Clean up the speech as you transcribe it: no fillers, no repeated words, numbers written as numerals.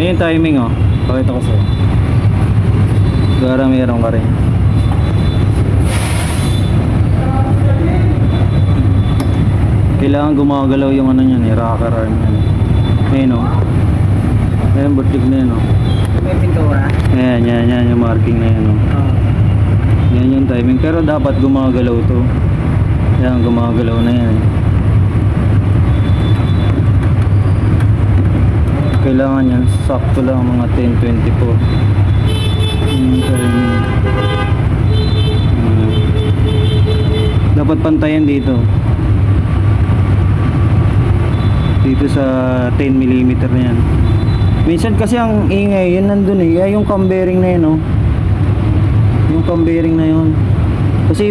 Yan yung timing oh. Pakita ko sa'yo. Gara meron ka rin. Kailangan gumagalaw yung ano niyan eh, rocker arm yan. Ayun oh. Ayun, butig na yun oh. May pintura? Yan yung marking na yan oh. Yan yung timing, pero dapat gumagalaw to. Yan, gumagalaw na yan. Kailangan yan, sakto lang mga 10:24. Dapat pantayan dito. Dito sa 10mm na yan. Minsan kasi ang ingay, yun nandun eh. Yung cam bearing na yun oh. Yung cam bearing na yun. Kasi